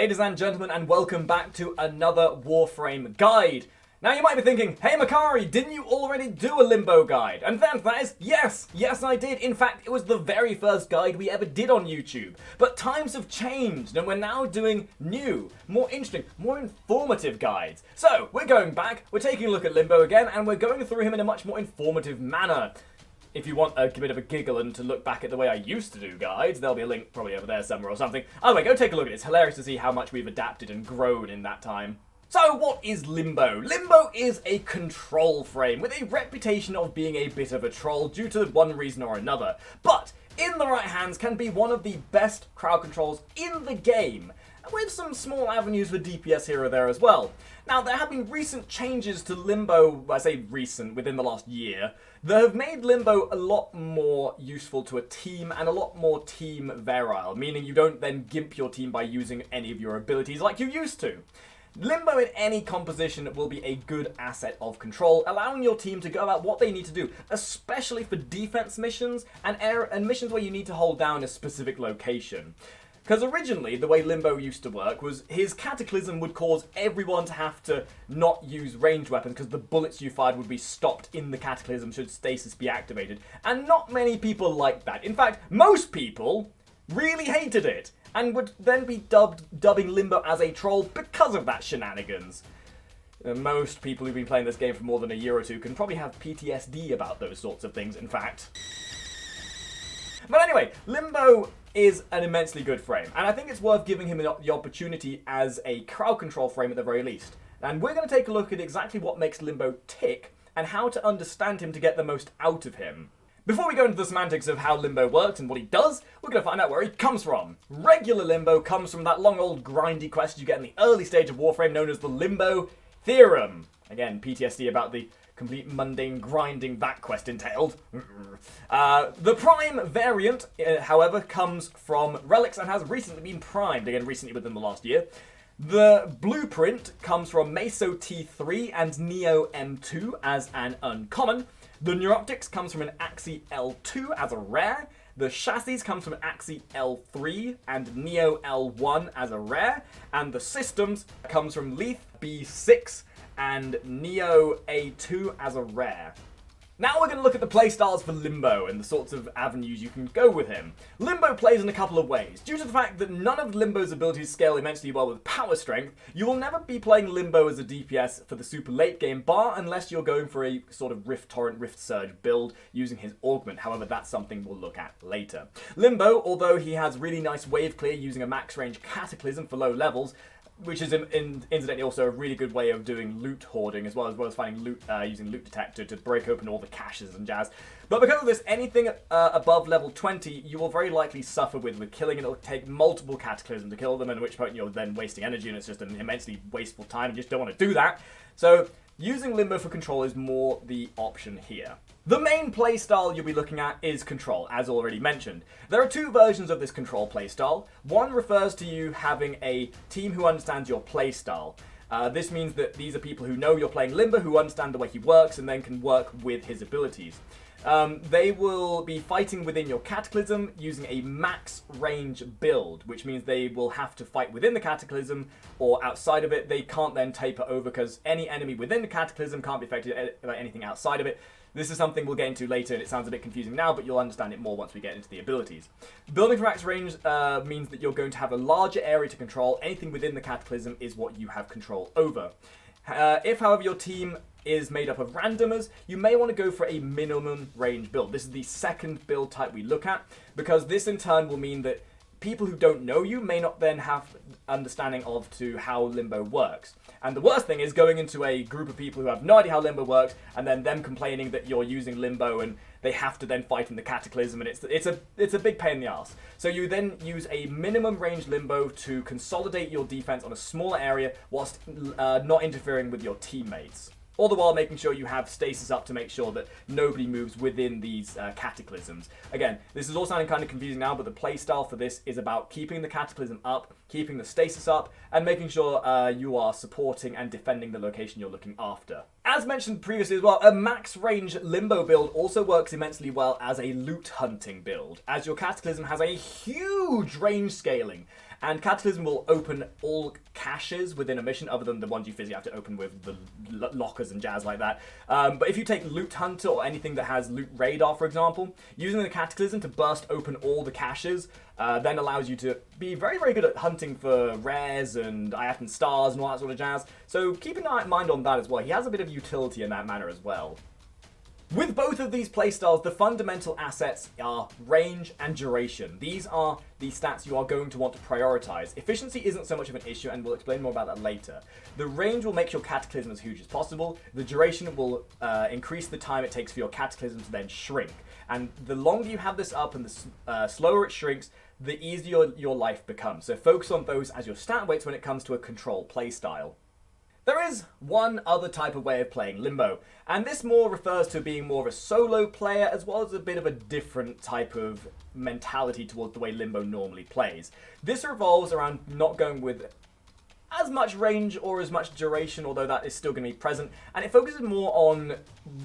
Ladies and gentlemen, and welcome back to another Warframe guide. Now you might be thinking, hey Makari, didn't you already do a Limbo guide? And that is, yes I did. In fact, it was the very first guide we ever did on YouTube. But times have changed and we're now doing new, more interesting, more informative guides. So, we're going back, we're taking a look at Limbo again, and we're going through him in a much more informative manner. If you want a bit of a giggle and to look back at the way I used to do guides, there'll be a link probably over there somewhere or something. Anyway, go take a look at it. It's hilarious to see how much we've adapted and grown in that time. So, what is Limbo? Limbo is a control frame with a reputation of being a bit of a troll due to one reason or another. But, in the right hands, can be one of the best crowd controls in the game, with some small avenues for DPS here or there as well. Now, there have been recent changes to Limbo, I say recent, within the last year, that have made Limbo a lot more useful to a team and a lot more team virile, meaning you don't then gimp your team by using any of your abilities like you used to. Limbo in any composition will be a good asset of control, allowing your team to go about what they need to do, especially for defense missions and missions where you need to hold down a specific location. Because originally, the way Limbo used to work was his Cataclysm would cause everyone to have to not use ranged weapons because the bullets you fired would be stopped in the Cataclysm should Stasis be activated. And not many people liked that. In fact, most people really hated it and would then be dubbing Limbo as a troll because of that shenanigans. Most people who've been playing this game for more than a year or two can probably have PTSD about those sorts of things, in fact. But anyway, Limbo is an immensely good frame, and I think it's worth giving him the opportunity as a crowd control frame at the very least. And we're going to take a look at exactly what makes Limbo tick, and how to understand him to get the most out of him. Before we go into the semantics of how Limbo works and what he does, we're going to find out where he comes from. Regular Limbo comes from that long old grindy quest you get in the early stage of Warframe known as the Limbo Theorem. Again, PTSD about the complete mundane grinding that quest entailed. The Prime variant, however, comes from relics and has recently been primed, again recently within the last year. The Blueprint comes from Meso T3 and Neo M2 as an uncommon. The Neuroptics comes from an Axie L2 as a rare. The Chassis comes from Axie L3 and Neo L1 as a rare. And the Systems comes from Leaf B6 and Neo A2 as a rare. Now we're going to look at the playstyles for Limbo and the sorts of avenues you can go with him. Limbo plays in a couple of ways. Due to the fact that none of Limbo's abilities scale immensely well with power strength, you will never be playing Limbo as a DPS for the super late game, bar unless you're going for a sort of Rift Torrent, Rift Surge build using his augment. However, that's something we'll look at later. Limbo, although he has really nice wave clear using a max range Cataclysm for low levels, which is incidentally also a really good way of doing loot hoarding as well as finding loot using loot detector to break open all the caches and jazz. But because of this, anything above level 20 you will very likely suffer with killing. It'll take multiple Cataclysm to kill them, at which point you're then wasting energy and it's just an immensely wasteful time and you just don't want to do that. So using Limbo for control is more the option here. The main playstyle you'll be looking at is control, as already mentioned. There are two versions of this control playstyle. One refers to you having a team who understands your playstyle. This means that these are people who know you're playing Limbo, who understand the way he works, and then can work with his abilities. They will be fighting within your Cataclysm using a max range build, which means they will have to fight within the Cataclysm or outside of it. They can't then taper over because any enemy within the Cataclysm can't be affected by anything outside of it. This is something we'll get into later, and it sounds a bit confusing now, but you'll understand it more once we get into the abilities. Building for max range means that you're going to have a larger area to control. Anything within the Cataclysm is what you have control over. If, however, your team is made up of randomers, you may want to go for a minimum range build. This is the second build type we look at, because this in turn will mean that people who don't know you may not then have understanding of how Limbo works. And the worst thing is going into a group of people who have no idea how Limbo works, and then them complaining that you're using Limbo and they have to then fight in the Cataclysm, and it's a big pain in the ass. So you then use a minimum range Limbo to consolidate your defense on a smaller area whilst not interfering with your teammates. All the while making sure you have Stasis up to make sure that nobody moves within these Cataclysms. Again, this is all sounding kind of confusing now, but the playstyle for this is about keeping the Cataclysm up, keeping the Stasis up, and making sure you are supporting and defending the location you're looking after. As mentioned previously as well, a max range Limbo build also works immensely well as a loot hunting build, as your Cataclysm has a huge range scaling. And Cataclysm will open all caches within a mission other than the ones you physically have to open with the lockers and jazz like that. But if you take Loot Hunter or anything that has Loot Radar, for example, using the Cataclysm to burst open all the caches then allows you to be very, very good at hunting for rares and IAT stars and all that sort of jazz. So keep an eye in mind on that as well. He has a bit of utility in that manner as well. With both of these playstyles, the fundamental assets are range and duration. These are the stats you are going to want to prioritize. Efficiency isn't so much of an issue, and we'll explain more about that later. The range will make your Cataclysm as huge as possible. The duration will increase the time it takes for your Cataclysm to then shrink. And the longer you have this up and the slower it shrinks, the easier your life becomes. So focus on those as your stat weights when it comes to a control playstyle. There is one other type of way of playing Limbo, and this more refers to being more of a solo player as well as a bit of a different type of mentality towards the way Limbo normally plays. This revolves around not going with as much range or as much duration, although that is still going to be present, and it focuses more on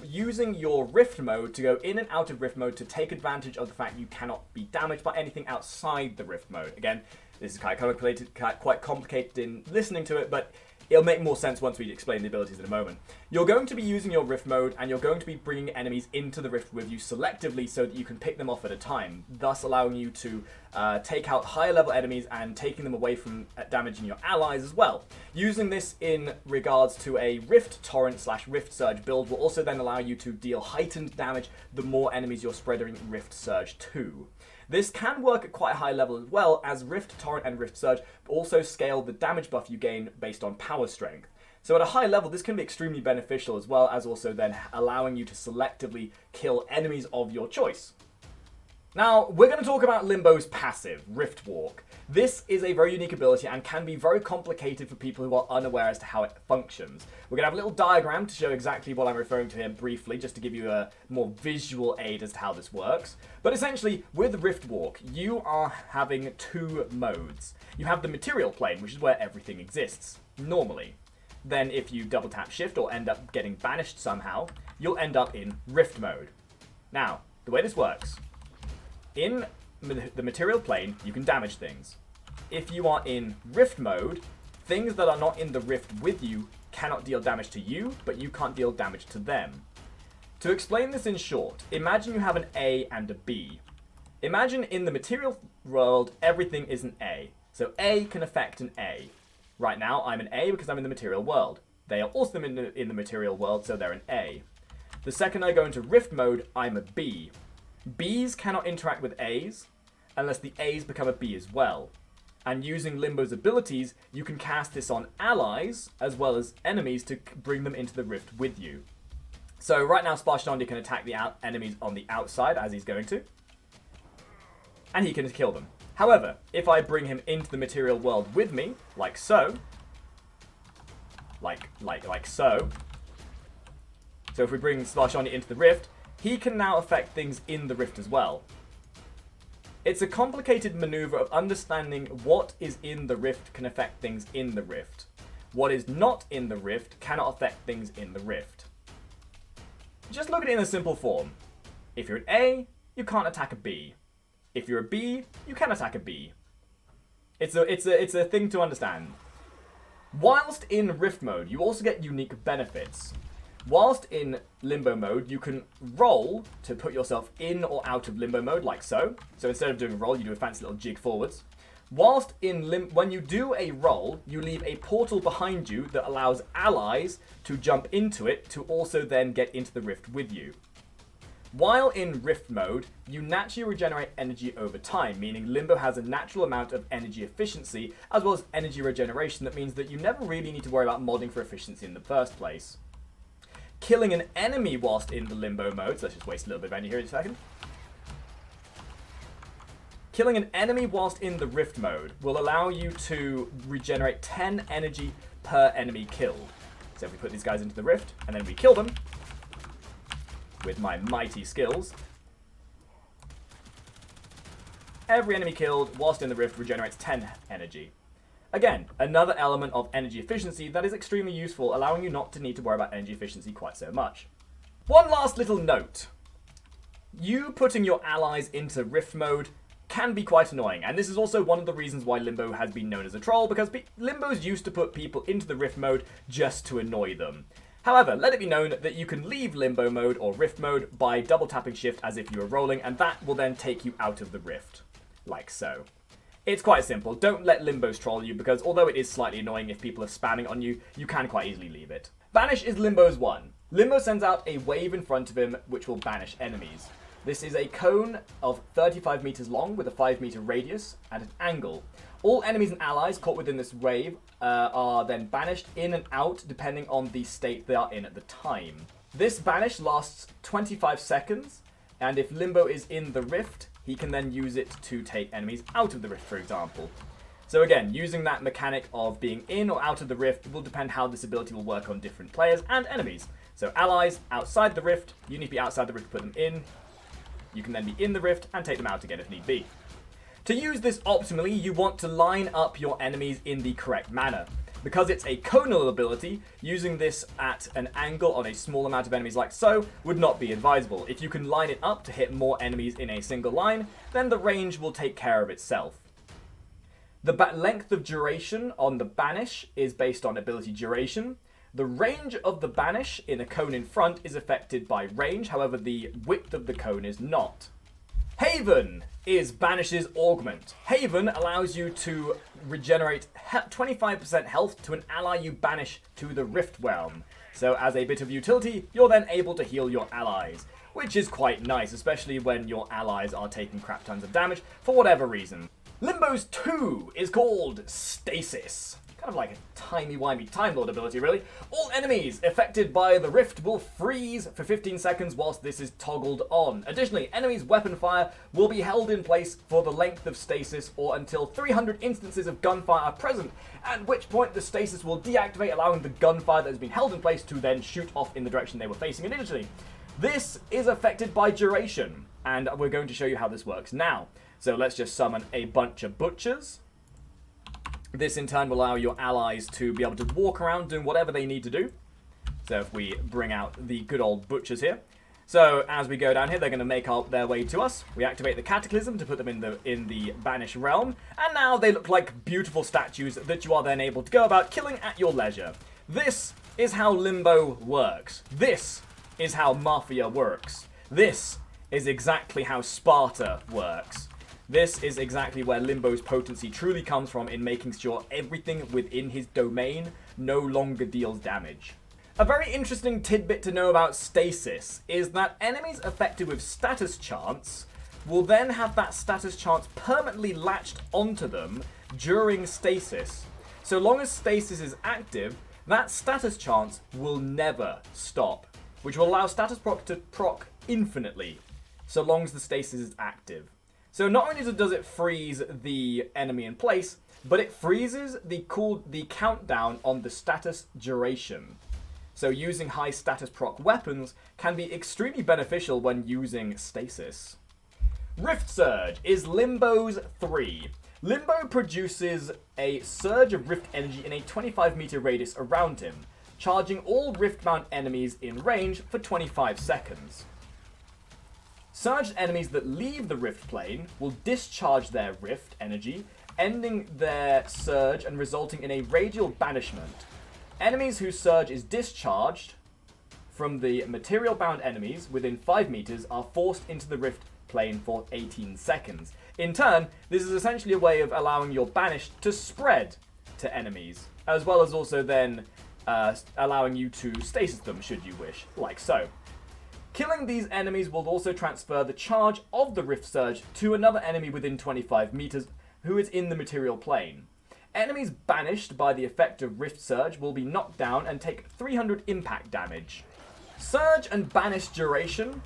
using your Rift mode to go in and out of Rift mode to take advantage of the fact you cannot be damaged by anything outside the Rift mode. Again, this is quite complicated in listening to it, but it'll make more sense once we explain the abilities in a moment. You're going to be using your Rift mode, and you're going to be bringing enemies into the Rift with you selectively so that you can pick them off at a time, thus allowing you to take out higher level enemies and taking them away from damaging your allies as well. Using this in regards to a Rift Torrent / Rift Surge build will also then allow you to deal heightened damage the more enemies you're spreading Rift Surge to. This can work at quite a high level as well, as Rift Torrent and Rift Surge also scale the damage buff you gain based on power strength. So at a high level, this can be extremely beneficial as well as also then allowing you to selectively kill enemies of your choice. Now, we're going to talk about Limbo's passive, Rift Walk. This is a very unique ability and can be very complicated for people who are unaware as to how it functions. We're going to have a little diagram to show exactly what I'm referring to here briefly, just to give you a more visual aid as to how this works. But essentially, with Rift Walk, you are having two modes. You have the material plane, which is where everything exists, normally. Then if you double tap shift or end up getting banished somehow, you'll end up in Rift mode. Now, the way this works. In the material plane, you can damage things. If you are in Rift mode, things that are not in the Rift with you cannot deal damage to you, but you can't deal damage to them. To explain this in short, imagine you have an A and a B. Imagine in the material world, everything is an A. So A can affect an A. Right now, I'm an A because I'm in the material world. They are also in the material world, so they're an A. The second I go into Rift mode, I'm a B. Bs cannot interact with As unless the As become a B as well. And using Limbo's abilities, you can cast this on allies as well as enemies to bring them into the Rift with you. So right now Sparshandi can attack the enemies on the outside as he's going to, and he can kill them. However, if I bring him into the material world with me, like so, like so. So if we bring Sparshandi into the Rift, he can now affect things in the Rift as well. It's a complicated maneuver of understanding what is in the Rift can affect things in the Rift. What is not in the Rift cannot affect things in the Rift. Just look at it in a simple form. If you're an A, you can't attack a B. If you're a B, you can attack a B. It's a thing to understand. Whilst in Rift mode, you also get unique benefits. Whilst in Limbo mode, you can roll to put yourself in or out of Limbo mode, like so. So instead of doing a roll, you do a fancy little jig forwards. Whilst when you do a roll, you leave a portal behind you that allows allies to jump into it to also then get into the Rift with you. While in Rift mode, you naturally regenerate energy over time, meaning Limbo has a natural amount of energy efficiency as well as energy regeneration. That means that you never really need to worry about modding for efficiency in the first place. Killing an enemy whilst in the Limbo mode, so let's just waste a little bit of energy here in a second. Killing an enemy whilst in the Rift mode will allow you to regenerate 10 energy per enemy killed. So if we put these guys into the Rift, and then we kill them, with my mighty skills, every enemy killed whilst in the Rift regenerates 10 energy. Again, another element of energy efficiency that is extremely useful, allowing you not to need to worry about energy efficiency quite so much. One last little note. You putting your allies into Rift mode can be quite annoying, and this is also one of the reasons why Limbo has been known as a troll, because Limbo's used to put people into the Rift mode just to annoy them. However, let it be known that you can leave Limbo mode or Rift mode by double tapping shift as if you were rolling, and that will then take you out of the Rift, like so. It's quite simple. Don't let Limbos troll you, because although it is slightly annoying if people are spamming on you, you can quite easily leave it. Banish is Limbo's one. Limbo sends out a wave in front of him which will banish enemies. This is a cone of 35 meters long with a 5-meter radius at an angle. All enemies and allies caught within this wave are then banished in and out depending on the state they are in at the time. This banish lasts 25 seconds, and if Limbo is in the Rift, he can then use it to take enemies out of the Rift, for example. So again, using that mechanic of being in or out of the Rift will depend how this ability will work on different players and enemies. So allies outside the Rift, you need to be outside the Rift to put them in. You can then be in the Rift and take them out again if need be. To use this optimally, you want to line up your enemies in the correct manner. Because it's a conal ability, using this at an angle on a small amount of enemies like so would not be advisable. If you can line it up to hit more enemies in a single line, then the range will take care of itself. The length of duration on the banish is based on ability duration. The range of the banish in a cone in front is affected by range, however the width of the cone is not. Haven is Banish's augment. Haven allows you to regenerate 25% health to an ally you banish to the Rift realm. So as a bit of utility, you're then able to heal your allies, which is quite nice, especially when your allies are taking crap tons of damage for whatever reason. Limbo's 2 is called Stasis. Kind of like a timey-wimey Time Lord ability, really. All enemies affected by the Rift will freeze for 15 seconds whilst this is toggled on. Additionally, enemies' weapon fire will be held in place for the length of stasis or until 300 instances of gunfire are present, at which point the stasis will deactivate, allowing the gunfire that has been held in place to then shoot off in the direction they were facing initially. This is affected by duration, and we're going to show you how this works now. So let's just summon a bunch of butchers. This in turn will allow your allies to be able to walk around doing whatever they need to do. So if we bring out the good old butchers here. So as we go down here, they're going to make their way to us. We activate the Cataclysm to put them in the Banish realm. And now they look like beautiful statues that you are then able to go about killing at your leisure. This is how Limbo works. This is how Mafia works. This is exactly how Sparta works. This is exactly where Limbo's potency truly comes from in making sure everything within his domain no longer deals damage. A very interesting tidbit to know about Stasis is that enemies affected with status chance will then have that status chance permanently latched onto them during Stasis. So long as Stasis is active, that status chance will never stop, which will allow status proc to proc infinitely, so long as the Stasis is active. So not only does it freeze the enemy in place, but it freezes the countdown on the status duration. So using high status proc weapons can be extremely beneficial when using Stasis. Rift Surge is Limbo's 3. Limbo produces a surge of Rift energy in a 25-meter radius around him, charging all Rift-bound enemies in range for 25 seconds. Surged enemies that leave the Rift plane will discharge their Rift energy, ending their surge and resulting in a radial banishment. Enemies whose surge is discharged from the material-bound enemies within 5 meters are forced into the Rift plane for 18 seconds. In turn, this is essentially a way of allowing your banish to spread to enemies, as well as also then allowing you to stasis them should you wish, like so. Killing these enemies will also transfer the charge of the Rift Surge to another enemy within 25 meters who is in the material plane. Enemies banished by the effect of Rift Surge will be knocked down and take 300 impact damage. Surge and banish duration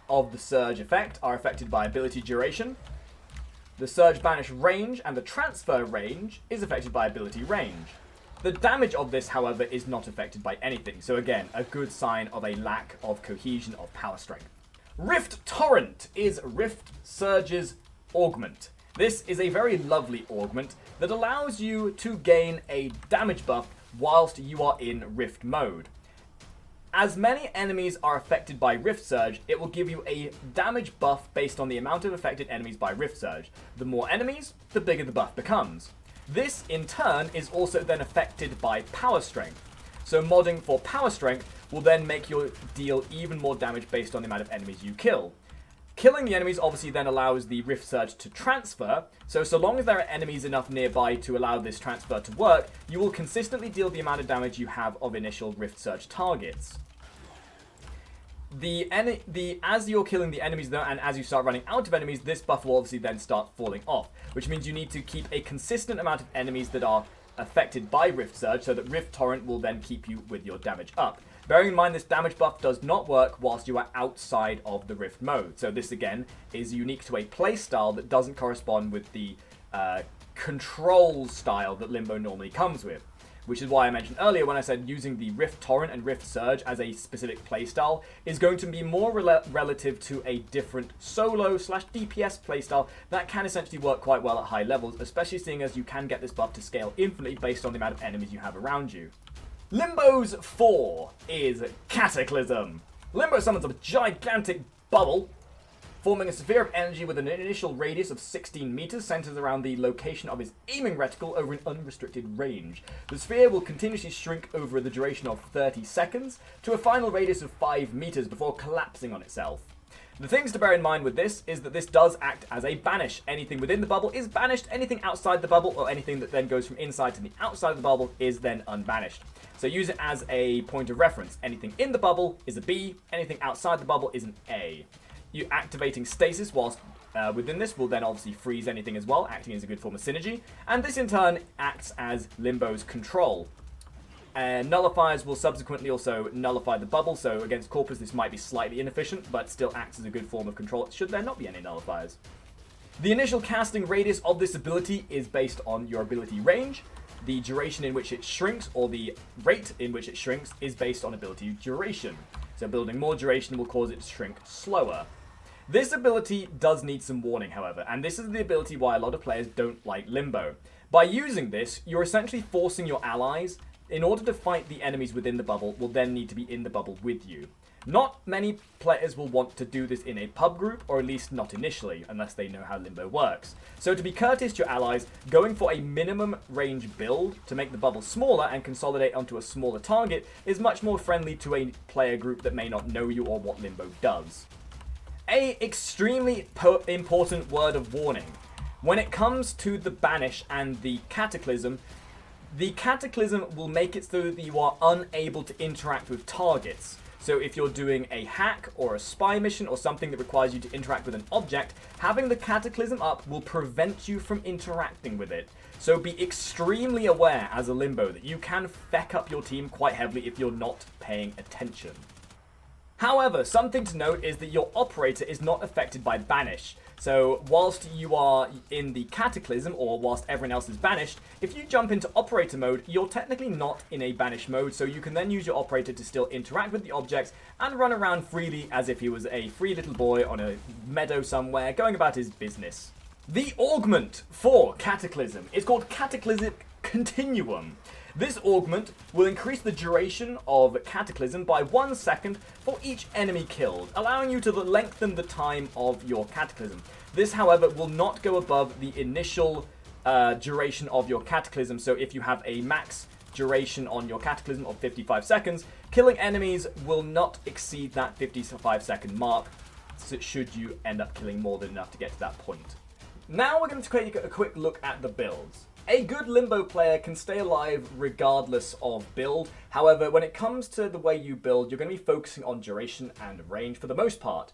of the Surge effect are affected by ability duration. The Surge banish range and the transfer range is affected by ability range. The damage of this, however, is not affected by anything, so again, a good sign of a lack of cohesion of power strength. Rift Torrent is Rift Surge's augment. This is a very lovely augment that allows you to gain a damage buff whilst you are in Rift mode. As many enemies are affected by Rift Surge, it will give you a damage buff based on the amount of affected enemies by Rift Surge. The more enemies, the bigger the buff becomes. This, in turn, is also then affected by Power Strength. So modding for Power Strength will then make you deal even more damage based on the amount of enemies you kill. Killing the enemies obviously then allows the Rift Surge to transfer, so long as there are enemies enough nearby to allow this transfer to work, you will consistently deal the amount of damage you have of initial Rift Surge targets. As you're killing the enemies though, and as you start running out of enemies, this buff will obviously then start falling off, which means you need to keep a consistent amount of enemies that are affected by Rift Surge, so that Rift Torrent will then keep you with your damage up. Bearing in mind this damage buff does not work whilst you are outside of the Rift mode, so this again is unique to a playstyle that doesn't correspond with the control style that Limbo normally comes with. Which is why I mentioned earlier when I said using the Rift Torrent and Rift Surge as a specific playstyle is going to be more relative to a different solo/DPS playstyle that can essentially work quite well at high levels, especially seeing as you can get this buff to scale infinitely based on the amount of enemies you have around you. Limbo's 4 is Cataclysm. Limbo summons a gigantic bubble, forming a sphere of energy with an initial radius of 16 meters centered around the location of his aiming reticle over an unrestricted range. The sphere will continuously shrink over the duration of 30 seconds to a final radius of 5 meters before collapsing on itself. The things to bear in mind with this is that this does act as a banish. Anything within the bubble is banished, anything outside the bubble or anything that then goes from inside to the outside of the bubble is then unbanished. So use it as a point of reference. Anything in the bubble is a B, anything outside the bubble is an A. You activating Stasis whilst within this will then obviously freeze anything as well, acting as a good form of synergy, and this in turn acts as Limbo's control. Nullifiers will subsequently also nullify the bubble, so against Corpus this might be slightly inefficient, but still acts as a good form of control should there not be any nullifiers. The initial casting radius of this ability is based on your ability range. The duration in which it shrinks, or the rate in which it shrinks, is based on ability duration. So building more duration will cause it to shrink slower. This ability does need some warning, however, and this is the ability why a lot of players don't like Limbo. By using this, you're essentially forcing your allies, in order to fight the enemies within the bubble, will then need to be in the bubble with you. Not many players will want to do this in a pub group, or at least not initially, unless they know how Limbo works. So to be courteous to your allies, going for a minimum range build to make the bubble smaller and consolidate onto a smaller target is much more friendly to a player group that may not know you or what Limbo does. A extremely important word of warning. When it comes to the Banish and the Cataclysm will make it so that you are unable to interact with targets. So if you're doing a hack or a spy mission or something that requires you to interact with an object, having the Cataclysm up will prevent you from interacting with it. So be extremely aware as a Limbo that you can feck up your team quite heavily if you're not paying attention. However, something to note is that your operator is not affected by Banish. So whilst you are in the Cataclysm, or whilst everyone else is banished, if you jump into operator mode, you're technically not in a banish mode, so you can then use your operator to still interact with the objects and run around freely as if he was a free little boy on a meadow somewhere, going about his business. The augment for Cataclysm is called Cataclysmic Continuum. This augment will increase the duration of Cataclysm by 1 second for each enemy killed, allowing you to lengthen the time of your Cataclysm. This, however, will not go above the initial duration of your Cataclysm, so if you have a max duration on your Cataclysm of 55 seconds, killing enemies will not exceed that 55-second mark, so should you end up killing more than enough to get to that point. Now we're going to take a quick look at the builds. A good Limbo player can stay alive regardless of build. However, when it comes to the way you build, you're going to be focusing on duration and range for the most part.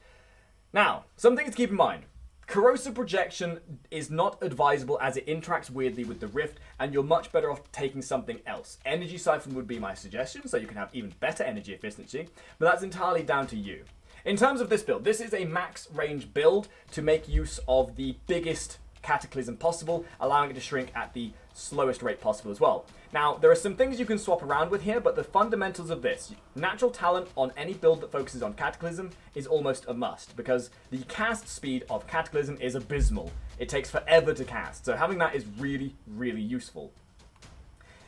Now, some things to keep in mind. Corrosive projection is not advisable as it interacts weirdly with the Rift, and you're much better off taking something else. Energy Siphon would be my suggestion, so you can have even better energy efficiency, but that's entirely down to you. In terms of this build, this is a max range build to make use of the biggest Cataclysm possible, allowing it to shrink at the slowest rate possible as well. Now, there are some things you can swap around with here, but the fundamentals of this, natural talent on any build that focuses on Cataclysm is almost a must, because the cast speed of Cataclysm is abysmal. It takes forever to cast, so having that is really, really useful.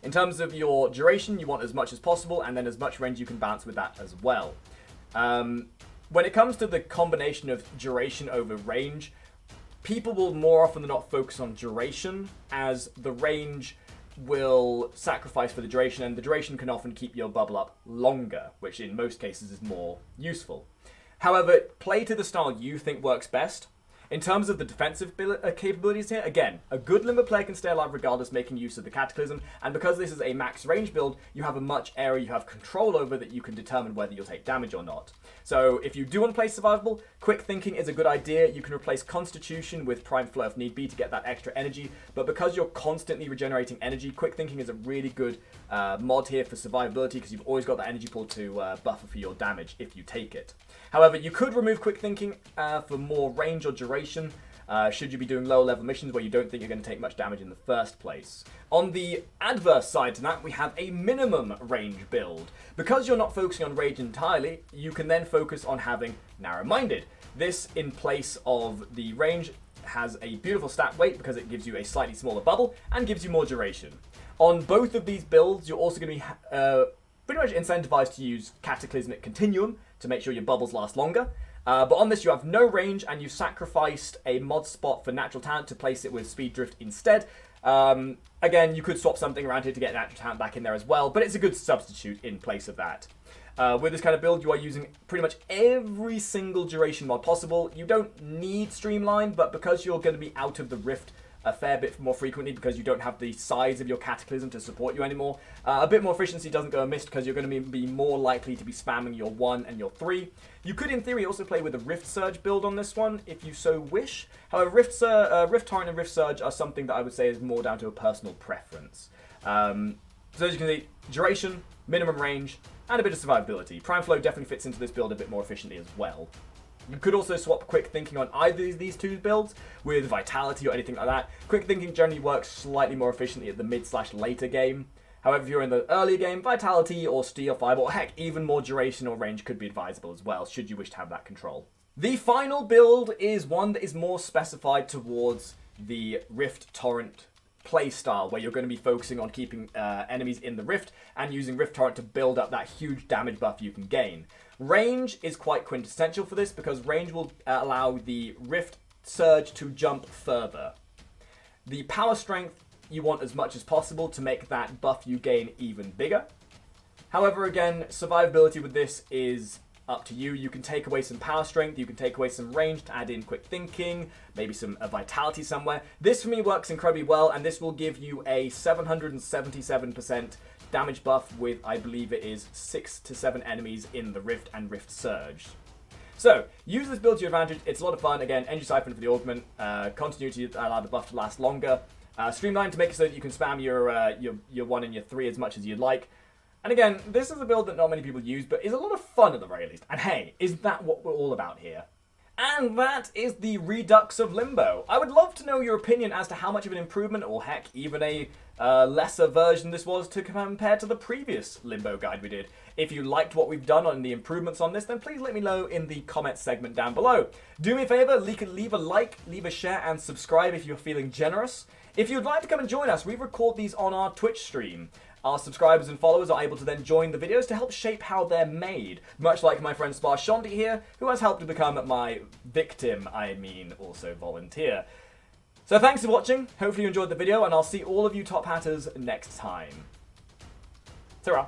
In terms of your duration, you want as much as possible, and then as much range you can balance with that as well. When it comes to the combination of duration over range, people will more often than not focus on duration, as the range will sacrifice for the duration, and the duration can often keep your bubble up longer, which in most cases is more useful. However, play to the style you think works best. In terms of the defensive capabilities here, again, a good Limbo player can stay alive regardless, making use of the Cataclysm, and because this is a max range build, you have a much area you have control over that you can determine whether you'll take damage or not. So if you do want to play survivable, quick thinking is a good idea. You can replace Constitution with Prime Flow if need be to get that extra energy, but because you're constantly regenerating energy, quick thinking is a really good mod here for survivability, because you've always got that energy pool to buffer for your damage if you take it. However, you could remove quick thinking for more range or duration, should you be doing lower level missions where you don't think you're going to take much damage in the first place. On the adverse side to that, we have a minimum range build. Because you're not focusing on range entirely, you can then focus on having narrow-minded. This, in place of the range, has a beautiful stat weight because it gives you a slightly smaller bubble and gives you more duration. On both of these builds, you're also going to be pretty much incentivized to use Cataclysmic Continuum to make sure your bubbles last longer. But on this you have no range, and you sacrificed a mod spot for Natural Talent to place it with Speed Drift instead. Again, you could swap something around here to get Natural Talent back in there as well, but it's a good substitute in place of that. With this kind of build, you are using pretty much every single duration mod possible. You don't need Streamline, but because you're going to be out of the Rift a fair bit more frequently because you don't have the size of your Cataclysm to support you anymore, a bit more efficiency doesn't go amiss because you're going to be more likely to be spamming your 1 and your 3. You could, in theory, also play with a Rift Surge build on this one if you so wish. However, Rift Torrent and Rift Surge are something that I would say is more down to a personal preference. So as you can see, duration, minimum range, and a bit of survivability. Prime Flow definitely fits into this build a bit more efficiently as well. You could also swap Quick Thinking on either of these two builds with Vitality or anything like that. Quick Thinking generally works slightly more efficiently at the mid/later game. However, if you're in the earlier game, Vitality or Steel, Fireball, heck, even more duration or range could be advisable as well, should you wish to have that control. The final build is one that is more specified towards the Rift Torrent playstyle, where you're going to be focusing on keeping enemies in the Rift and using Rift Torrent to build up that huge damage buff you can gain. Range is quite quintessential for this because range will allow the Rift Surge to jump further. The power strength you want as much as possible to make that buff you gain even bigger. However, again, survivability with this is up to you. You can take away some power strength, you can take away some range to add in quick thinking, maybe some vitality somewhere. This for me works incredibly well, and this will give you a 777% damage buff with, I believe it is, 6 to 7 enemies in the Rift and Rift Surge. So, use this build to your advantage. It's a lot of fun. Again, Energy Siphon for the augment, continuity to allow the buff to last longer, Streamline to make it so that you can spam your 1 and your 3 as much as you'd like. And again, this is a build that not many people use, but is a lot of fun at the very least. And hey, is that what we're all about here? And that is the Redux of Limbo. I would love to know your opinion as to how much of an improvement, or heck, even a lesser version this was to compare to the previous Limbo guide we did. If you liked what we've done on the improvements on this, then please let me know in the comments segment down below. Do me a favor, leave a like, leave a share, and subscribe if you're feeling generous. If you'd like to come and join us, we record these on our Twitch stream. Our subscribers and followers are able to then join the videos to help shape how they're made, much like my friend Sparshondi here, who has helped to become my victim, also volunteer. So thanks for watching, hopefully you enjoyed the video, and I'll see all of you top hatters next time. Ta-ra!